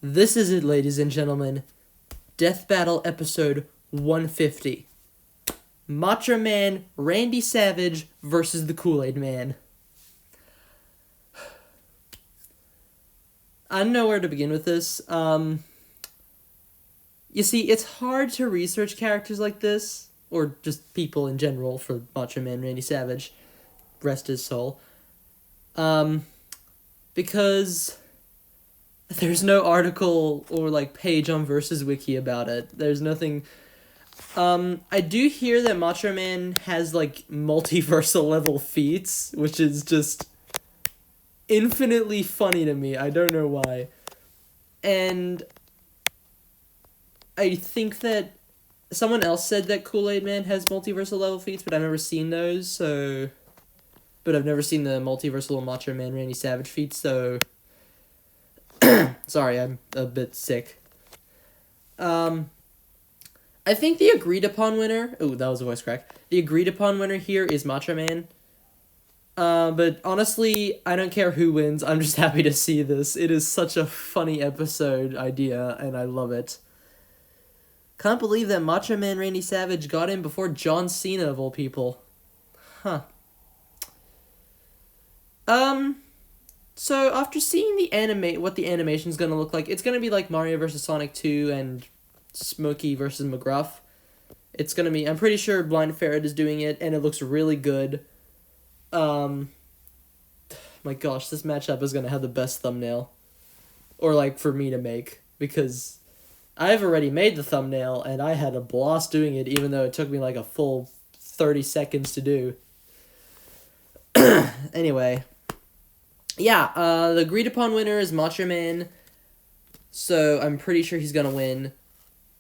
This is it, ladies and gentlemen. Death Battle episode 150. Macho Man Randy Savage versus the Kool-Aid Man. I don't know where to begin with this. You see, it's hard to research characters like this, or just people in general, for Macho Man Randy Savage. Rest his soul. Because there's no article or, page on Versus Wiki about it. There's nothing... I do hear that Macho Man has, multiversal level feats, which is just infinitely funny to me. I don't know why. And I think that someone else said that Kool-Aid Man has multiversal level feats, but I've never seen those, so... But I've never seen the multiversal Macho Man Randy Savage feats, so... Sorry, I'm a bit sick. I think the agreed upon winner... Oh, that was a voice crack. The agreed upon winner here is Macho Man. But honestly, I don't care who wins. I'm just happy to see this. It is such a funny episode idea, and I love it. Can't believe that Macho Man Randy Savage got in before John Cena, of all people. Huh. So after seeing what the animation's gonna look like, it's gonna be like Mario vs. Sonic 2 and Smokey vs. McGruff. It's gonna be, I'm pretty sure Blind Ferret is doing it, and it looks really good. My gosh, this matchup is gonna have the best thumbnail. Or, for me to make, because I've already made the thumbnail, and I had a blast doing it, even though it took me, a full 30 seconds to do. Anyway. Yeah, the agreed upon winner is Macho Man, so I'm pretty sure he's gonna win.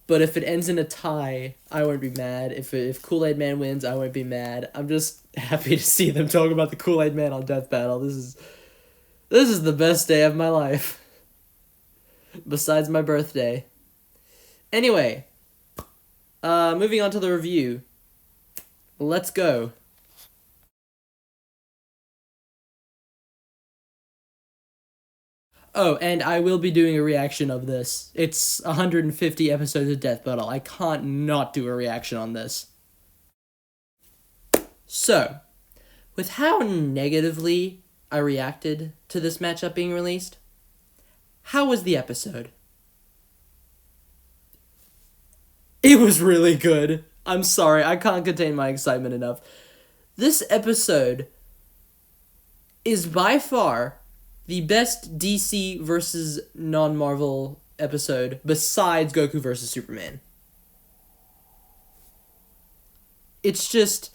But if it ends in a tie, I won't be mad. If Kool-Aid Man wins, I won't be mad. I'm just happy to see them talk about the Kool-Aid Man on Death Battle. This is the best day of my life. Besides my birthday. Anyway, moving on to the review. Let's go. Oh, and I will be doing a reaction of this. It's 150 episodes of Death Battle. I can't not do a reaction on this. So, with how negatively I reacted to this matchup being released, how was the episode? It was really good. I'm sorry, I can't contain my excitement enough. This episode is by far the best DC versus non-Marvel episode besides Goku versus Superman. It's just...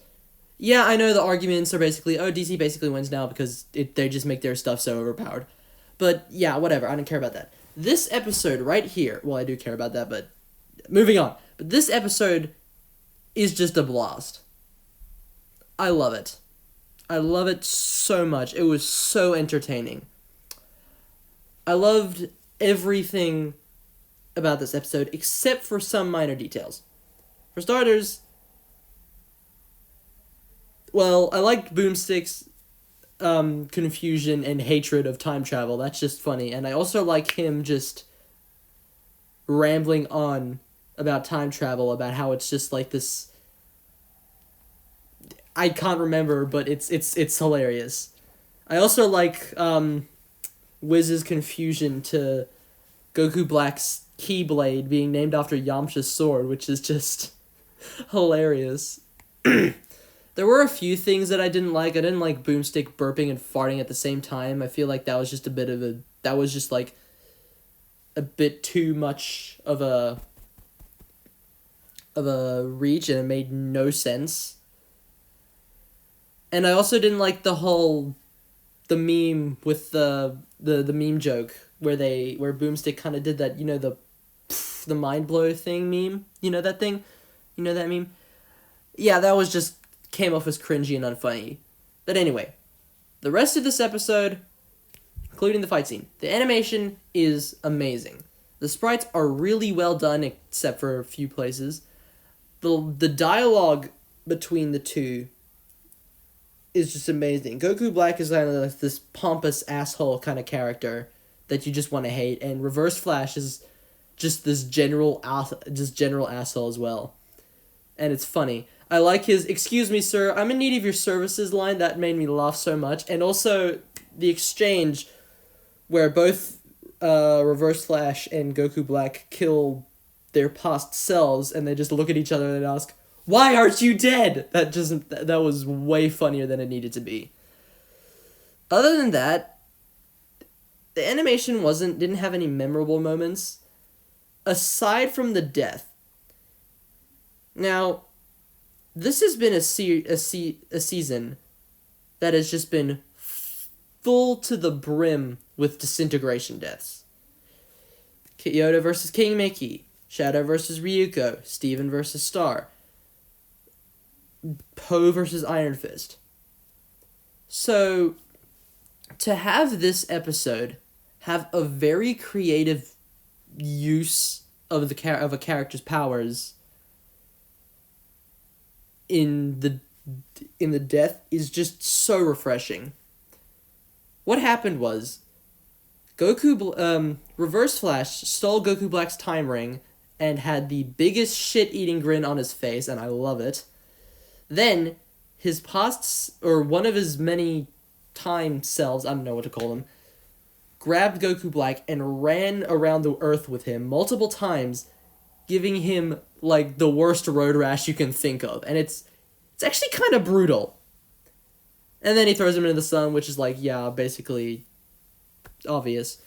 Yeah, I know the arguments are basically, DC basically wins now because they just make their stuff so overpowered. But yeah, whatever, I don't care about that. This episode right here... Well, I do care about that, but... Moving on. But this episode is just a blast. I love it. I love it so much. It was so entertaining. I loved everything about this episode, except for some minor details. For starters, well, I liked Boomstick's confusion and hatred of time travel. That's just funny. And I also like him just rambling on about time travel, about how it's just this... I can't remember, but it's hilarious. I also like Wiz's confusion to Goku Black's Keyblade being named after Yamcha's sword, which is just hilarious. There were a few things that I didn't like. I didn't like Boomstick burping and farting at the same time. I feel like that was just a bit of a... That was just, a bit too much of a reach, and it made no sense. And I also didn't like the meme with the meme joke where Boomstick kind of did that, the mind blow thing meme. You know that thing? You know that meme? Yeah, that was just came off as cringy and unfunny. But anyway, the rest of this episode, including the fight scene, the animation is amazing. The sprites are really well done, except for a few places. The dialogue between the two is just amazing. Goku Black is kind of this pompous asshole kind of character that you just want to hate, and Reverse Flash is just this general asshole as well. And it's funny. I like his, "Excuse me, sir, I'm in need of your services" line. That made me laugh so much. And also the exchange where both Reverse Flash and Goku Black kill their past selves, and they just look at each other and ask, "Why aren't you dead?" That was way funnier than it needed to be. Other than that, the animation didn't have any memorable moments, aside from the death. Now, this has been a season that has just been full to the brim with disintegration deaths. Yoda versus King Mickey, Shadow versus Ryuko, Steven versus Star, Poe versus Iron Fist. So, to have this episode have a very creative use of a character's powers in the death is just so refreshing. What happened was, Reverse Flash stole Goku Black's time ring and had the biggest shit-eating grin on his face, and I love it. Then, his one of his many time selves, I don't know what to call them, grabbed Goku Black and ran around the earth with him multiple times, giving him, like, the worst road rash you can think of. And it's actually kind of brutal. And then he throws him into the sun, which is, like, yeah, basically obvious.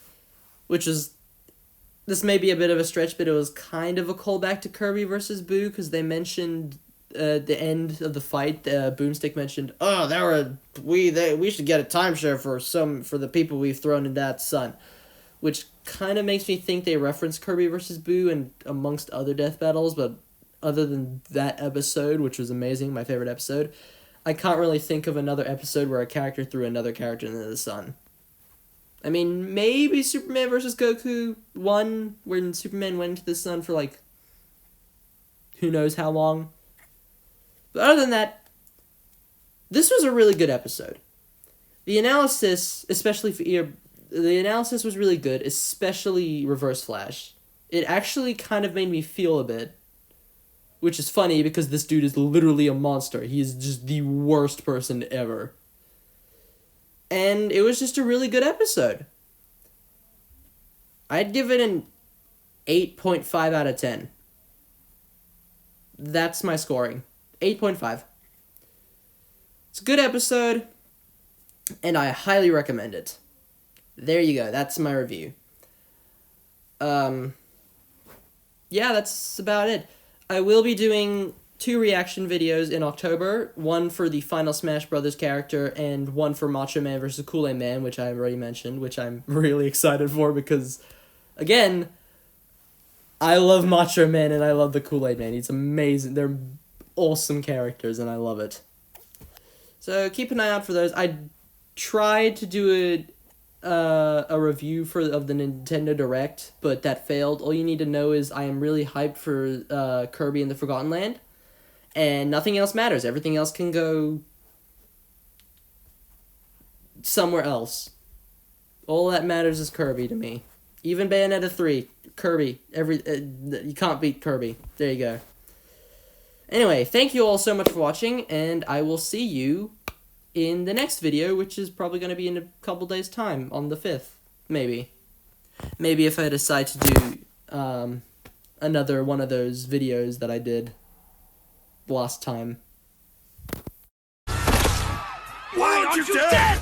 This may be a bit of a stretch, but it was kind of a callback to Kirby versus Boo, because they mentioned the end of the fight, Boomstick mentioned, "Oh, we should get a timeshare for the people we've thrown in that sun," which kind of makes me think they referenced Kirby versus Boo and amongst other death battles, but other than that episode, which was amazing, my favorite episode, I can't really think of another episode where a character threw another character into the sun. I mean, maybe Superman versus Goku 1, when Superman went into the sun for, like, who knows how long. But other than that, this was a really good episode. The analysis, the analysis was really good, especially Reverse Flash. It actually kind of made me feel a bit, which is funny because this dude is literally a monster. He is just the worst person ever. And it was just a really good episode. I'd give it an 8.5 out of 10. That's my scoring. 8.5. It's a good episode, and I highly recommend it. There you go. That's my review. Yeah, that's about it. I will be doing 2 reaction videos in October, one for the final Smash Brothers character, and one for Macho Man vs. Kool-Aid Man, which I've already mentioned, which I'm really excited for because, again, I love Macho Man and I love the Kool-Aid Man. It's amazing. They're awesome characters and I love it. So keep an eye out for those. I tried to do a review of the Nintendo Direct, but that failed. All you need to know is I am really hyped for Kirby and the Forgotten Land, and nothing else matters. Everything else can go somewhere else. All that matters is Kirby to me. Even Bayonetta 3, Kirby, you can't beat Kirby. There you go. Anyway, thank you all so much for watching, and I will see you in the next video, which is probably going to be in a couple days' time, on the 5th, maybe. Maybe if I decide to do another one of those videos that I did last time. Why aren't you dead?